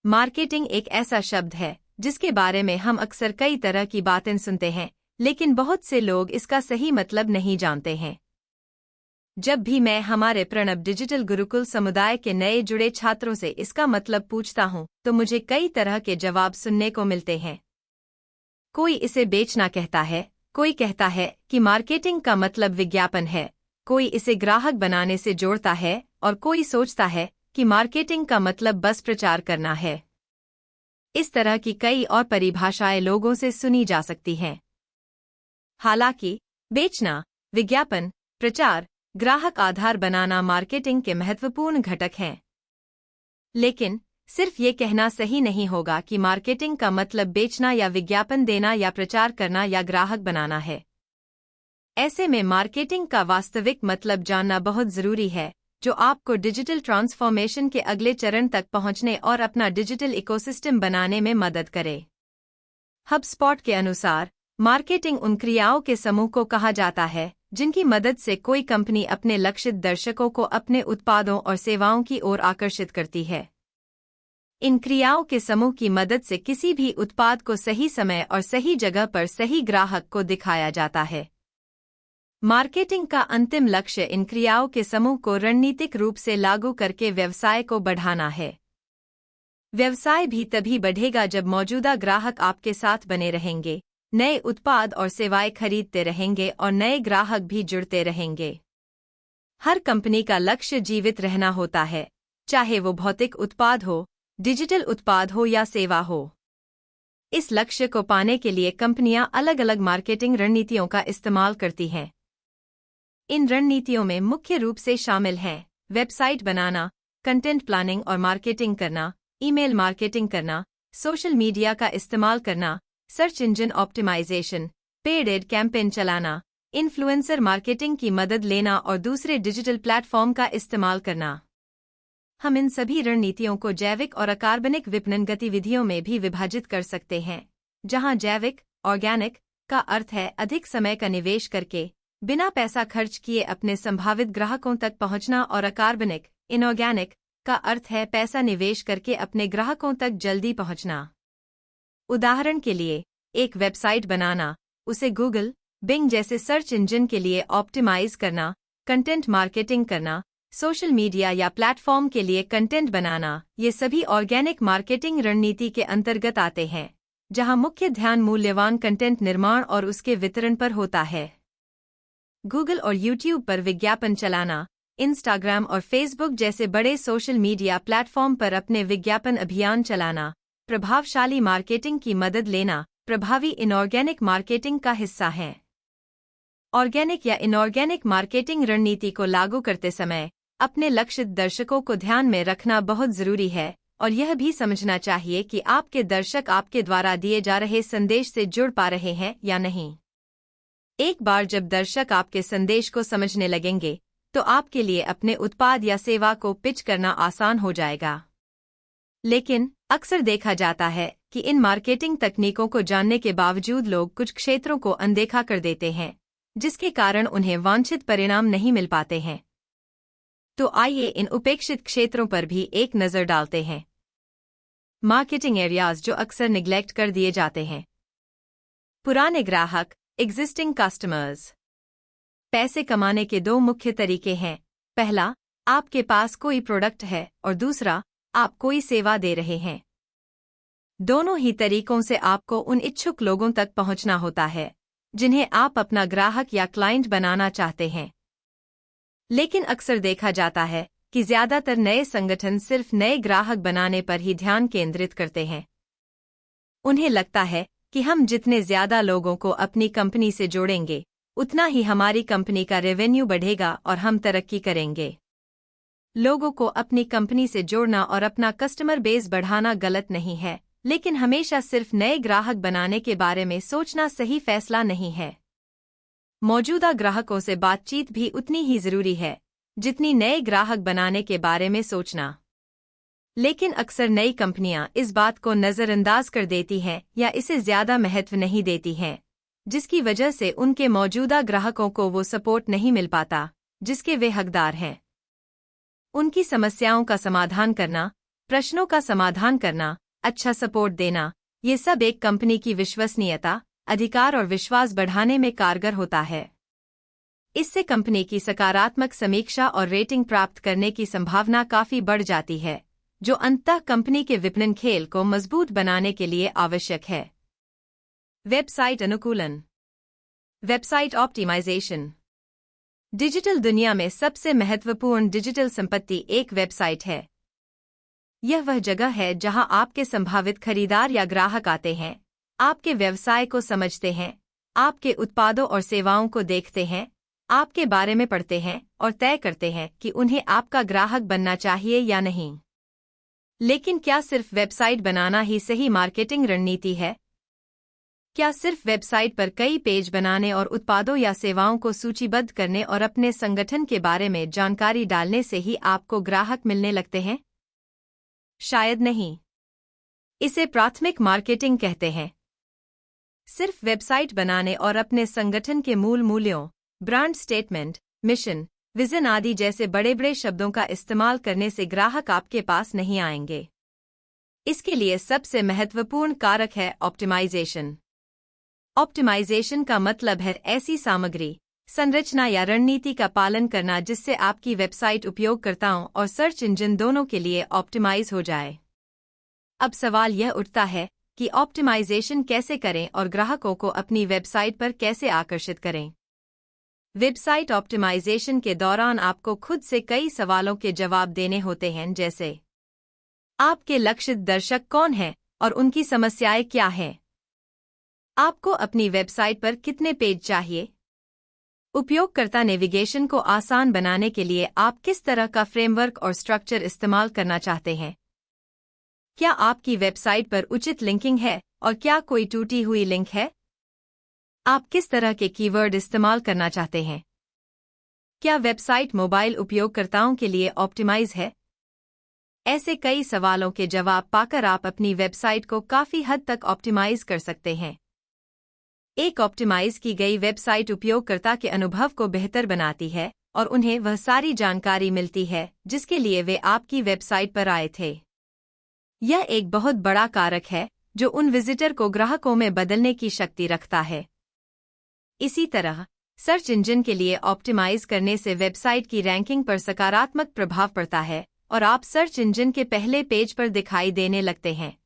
Marketing एक ऐसा शब्द है जिसके बारे में हम अक्सर कई तरह की बातें सुनते हैं, लेकिन बहुत से लोग इसका सही मतलब नहीं जानते हैं। जब भी मैं हमारे प्रणब डिजिटल गुरुकुल समुदाय के नए जुड़े छात्रों से इसका मतलब पूछता हूं, तो मुझे कई तरह के जवाब सुनने को मिलते हैं। कोई इसे बेचना कहता है, कोई कहता है कि मार्केटिंग का मतलब विज्ञापन है, कोई इसे ग्राहक बनाने से जोड़ता है और कोई सोचता है कि मार्केटिंग का मतलब बस प्रचार करना है। इस तरह की कई और परिभाषाएं लोगों से सुनी जा सकती हैं। हालांकि बेचना, विज्ञापन, प्रचार, ग्राहक आधार बनाना मार्केटिंग के महत्वपूर्ण घटक हैं। लेकिन सिर्फ ये कहना सही नहीं होगा कि मार्केटिंग का मतलब बेचना या विज्ञापन देना या प्रचार करना या ग्राहक बनाना है। ऐसे में मार्केटिंग का वास्तविक मतलब जानना बहुत जरूरी है, जो आपको डिजिटल ट्रांसफॉर्मेशन के अगले चरण तक पहुंचने और अपना डिजिटल इकोसिस्टम बनाने में मदद करे। HubSpot के अनुसार मार्केटिंग उन क्रियाओं के समूह को कहा जाता है जिनकी मदद से कोई कंपनी अपने लक्षित दर्शकों को अपने उत्पादों और सेवाओं की ओर आकर्षित करती है। इन क्रियाओं के समूह की मदद से किसी भी उत्पाद को सही समय और सही जगह पर सही ग्राहक को दिखाया जाता है। मार्केटिंग का अंतिम लक्ष्य इन क्रियाओं के समूह को रणनीतिक रूप से लागू करके व्यवसाय को बढ़ाना है। व्यवसाय भी तभी बढ़ेगा जब मौजूदा ग्राहक आपके साथ बने रहेंगे, नए उत्पाद और सेवाएं खरीदते रहेंगे और नए ग्राहक भी जुड़ते रहेंगे। हर कंपनी का लक्ष्य जीवित रहना होता है, चाहे वो भौतिक उत्पाद हो, डिजिटल उत्पाद हो या सेवा हो। इस लक्ष्य को पाने के लिए कंपनियां अलग अलग मार्केटिंग रणनीतियों का इस्तेमाल करती हैं। इन रणनीतियों में मुख्य रूप से शामिल हैं वेबसाइट बनाना, कंटेंट प्लानिंग और मार्केटिंग करना, ईमेल मार्केटिंग करना, सोशल मीडिया का इस्तेमाल करना, search engine optimisation, paid ad campaign चलाना, इन्फ्लुएंसर मार्केटिंग की मदद लेना और दूसरे डिजिटल प्लेटफॉर्म का इस्तेमाल करना। हम इन सभी रणनीतियों को जैविक और अकार्बनिक विपणन गतिविधियों में भी विभाजित कर सकते हैं, जहां जैविक, ऑर्गेनिक का अर्थ है अधिक समय का निवेश करके बिना पैसा खर्च किए अपने संभावित ग्राहकों तक पहुंचना, और अकार्बनिक, इनऑर्गेनिक का अर्थ है पैसा निवेश करके अपने ग्राहकों तक जल्दी पहुंचना। उदाहरण के लिए, एक वेबसाइट बनाना, उसे गूगल, बिंग जैसे सर्च इंजन के लिए ऑप्टिमाइज करना, कंटेंट मार्केटिंग करना, सोशल मीडिया या प्लेटफॉर्म के लिए कंटेंट बनाना, ये सभी ऑर्गेनिक मार्केटिंग रणनीति के अंतर्गत आते हैं, जहां मुख्य ध्यान मूल्यवान कंटेंट निर्माण और उसके वितरण पर होता है। गूगल और यूट्यूब पर विज्ञापन चलाना, इंस्टाग्राम और फेसबुक जैसे बड़े सोशल मीडिया प्लेटफॉर्म पर अपने विज्ञापन अभियान चलाना, प्रभावशाली मार्केटिंग की मदद लेना, प्रभावी इनऑर्गेनिक मार्केटिंग का हिस्सा है। ऑर्गेनिक या इनऑर्गेनिक मार्केटिंग रणनीति को लागू करते समय अपने लक्षित दर्शकों को ध्यान में रखना बहुत जरूरी है, और यह भी समझना चाहिए कि आपके दर्शक आपके द्वारा दिए जा रहे संदेश से जुड़ पा रहे हैं या नहीं। एक बार जब दर्शक आपके संदेश को समझने लगेंगे, तो आपके लिए अपने उत्पाद या सेवा को पिच करना आसान हो जाएगा। लेकिन अक्सर देखा जाता है कि इन मार्केटिंग तकनीकों को जानने के बावजूद लोग कुछ क्षेत्रों को अनदेखा कर देते हैं, जिसके कारण उन्हें वांछित परिणाम नहीं मिल पाते हैं। तो आइए इन उपेक्षित क्षेत्रों पर भी एक नज़र डालते हैं। मार्केटिंग एरियाज जो अक्सर निग्लेक्ट कर दिए जाते हैं। पुराने ग्राहक, एग्जिस्टिंग कस्टमर्स। पैसे कमाने के दो मुख्य तरीके हैं। पहला, आपके पास कोई प्रोडक्ट है, और दूसरा, आप कोई सेवा दे रहे हैं। दोनों ही तरीकों से आपको उन इच्छुक लोगों तक पहुंचना होता है जिन्हें आप अपना ग्राहक या क्लाइंट बनाना चाहते हैं। लेकिन अक्सर देखा जाता है कि ज्यादातर नए संगठन सिर्फ नए ग्राहक बनाने पर ही ध्यान केंद्रित करते हैं। उन्हें लगता है कि हम जितने ज्यादा लोगों को अपनी कंपनी से जोड़ेंगे, उतना ही हमारी कंपनी का रेवेन्यू बढ़ेगा और हम तरक्की करेंगे। लोगों को अपनी कंपनी से जोड़ना और अपना कस्टमर बेस बढ़ाना गलत नहीं है, लेकिन हमेशा सिर्फ नए ग्राहक बनाने के बारे में सोचना सही फैसला नहीं है। मौजूदा ग्राहकों से बातचीत भी उतनी ही जरूरी है जितनी नए ग्राहक बनाने के बारे में सोचना। लेकिन अक्सर नई कंपनियां इस बात को नज़रअंदाज कर देती हैं या इसे ज्यादा महत्व नहीं देती हैं, जिसकी वजह से उनके मौजूदा ग्राहकों को वो सपोर्ट नहीं मिल पाता जिसके वे हकदार हैं। उनकी समस्याओं का समाधान करना, प्रश्नों का समाधान करना, अच्छा सपोर्ट देना, ये सब एक कंपनी की विश्वसनीयता, अधिकार और विश्वास बढ़ाने में कारगर होता है। इससे कंपनी की सकारात्मक समीक्षा और रेटिंग प्राप्त करने की संभावना काफी बढ़ जाती है, जो अंततः कंपनी के विपणन खेल को मजबूत बनाने के लिए आवश्यक है। वेबसाइट अनुकूलन, वेबसाइट ऑप्टिमाइजेशन। डिजिटल दुनिया में सबसे महत्वपूर्ण डिजिटल संपत्ति एक वेबसाइट है। यह वह जगह है जहां आपके संभावित खरीदार या ग्राहक आते हैं, आपके व्यवसाय को समझते हैं, आपके उत्पादों और सेवाओं को देखते हैं, आपके बारे में पढ़ते हैं और तय करते हैं कि उन्हें आपका ग्राहक बनना चाहिए या नहीं। लेकिन क्या सिर्फ वेबसाइट बनाना ही सही मार्केटिंग रणनीति है? क्या सिर्फ वेबसाइट पर कई पेज बनाने और उत्पादों या सेवाओं को सूचीबद्ध करने और अपने संगठन के बारे में जानकारी डालने से ही आपको ग्राहक मिलने लगते हैं? शायद नहीं। इसे प्राथमिक मार्केटिंग कहते हैं। सिर्फ वेबसाइट बनाने और अपने संगठन के मूल मूल्यों, ब्रांड स्टेटमेंट, मिशन, विजन आदि जैसे बड़े-बड़े शब्दों का इस्तेमाल करने से ग्राहक आपके पास नहीं आएंगे। इसके लिए सबसे महत्वपूर्ण कारक है ऑप्टिमाइजेशन। ऑप्टिमाइजेशन का मतलब है ऐसी सामग्री, संरचना या रणनीति का पालन करना जिससे आपकी वेबसाइट उपयोगकर्ताओं और सर्च इंजन दोनों के लिए ऑप्टिमाइज हो जाए। अब सवाल यह उठता है कि ऑप्टिमाइजेशन कैसे करें और ग्राहकों को अपनी वेबसाइट पर कैसे आकर्षित करें। वेबसाइट ऑप्टिमाइजेशन के दौरान आपको खुद से कई सवालों के जवाब देने होते हैं, जैसे आपके लक्षित दर्शक कौन हैं और उनकी समस्याएं क्या हैं? आपको अपनी वेबसाइट पर कितने पेज चाहिए? उपयोगकर्ता नेविगेशन को आसान बनाने के लिए आप किस तरह का फ्रेमवर्क और स्ट्रक्चर इस्तेमाल करना चाहते हैं? क्या आपकी वेबसाइट पर उचित लिंकिंग है और क्या कोई टूटी हुई लिंक है? आप किस तरह के कीवर्ड इस्तेमाल करना चाहते हैं? क्या वेबसाइट मोबाइल उपयोगकर्ताओं के लिए ऑप्टिमाइज है? ऐसे कई सवालों के जवाब पाकर आप अपनी वेबसाइट को काफी हद तक ऑप्टिमाइज कर सकते हैं। एक ऑप्टिमाइज की गई वेबसाइट उपयोगकर्ता के अनुभव को बेहतर बनाती है और उन्हें वह सारी जानकारी मिलती है जिसके लिए वे आपकी वेबसाइट पर आए थे। यह एक बहुत बड़ा कारक है जो उन विजिटर को ग्राहकों में बदलने की शक्ति रखता है। इसी तरह सर्च इंजन के लिए ऑप्टिमाइज करने से वेबसाइट की रैंकिंग पर सकारात्मक प्रभाव पड़ता है और आप सर्च इंजन के पहले पेज पर दिखाई देने लगते हैं।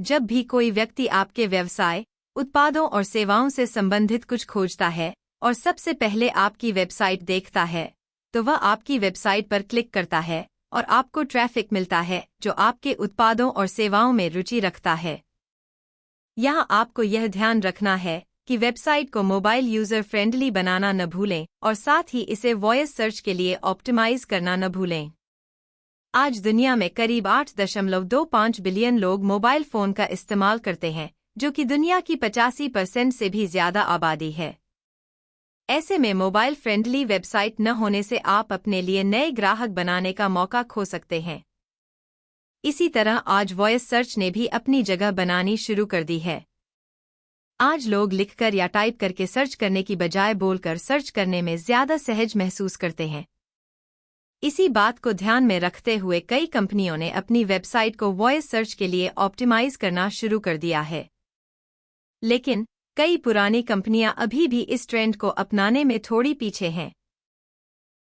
जब भी कोई व्यक्ति आपके व्यवसाय, उत्पादों और सेवाओं से संबंधित कुछ खोजता है और सबसे पहले आपकी वेबसाइट देखता है, तो वह आपकी वेबसाइट पर क्लिक करता है और आपको ट्रैफिक मिलता है जो आपके उत्पादों और सेवाओं में रुचि रखता है। यहाँ आपको यह ध्यान रखना है कि वेबसाइट को मोबाइल यूजर फ्रेंडली बनाना न भूलें और साथ ही इसे वॉइस सर्च के लिए ऑप्टिमाइज करना न भूलें। आज दुनिया में करीब 8.25 बिलियन लोग मोबाइल फोन का इस्तेमाल करते हैं, जो कि दुनिया की 85% से भी ज्यादा आबादी है। ऐसे में मोबाइल फ्रेंडली वेबसाइट न होने से आप अपने लिए नए ग्राहक बनाने का मौका खो सकते हैं। इसी तरह आज वॉइस सर्च ने भी अपनी जगह बनानी शुरू कर दी है। आज लोग लिखकर या टाइप करके सर्च करने की बजाय बोलकर सर्च करने में ज्यादा सहज महसूस करते हैं। इसी बात को ध्यान में रखते हुए कई कंपनियों ने अपनी वेबसाइट को वॉइस सर्च के लिए ऑप्टिमाइज करना शुरू कर दिया है। लेकिन कई पुरानी कंपनियां अभी भी इस ट्रेंड को अपनाने में थोड़ी पीछे हैं।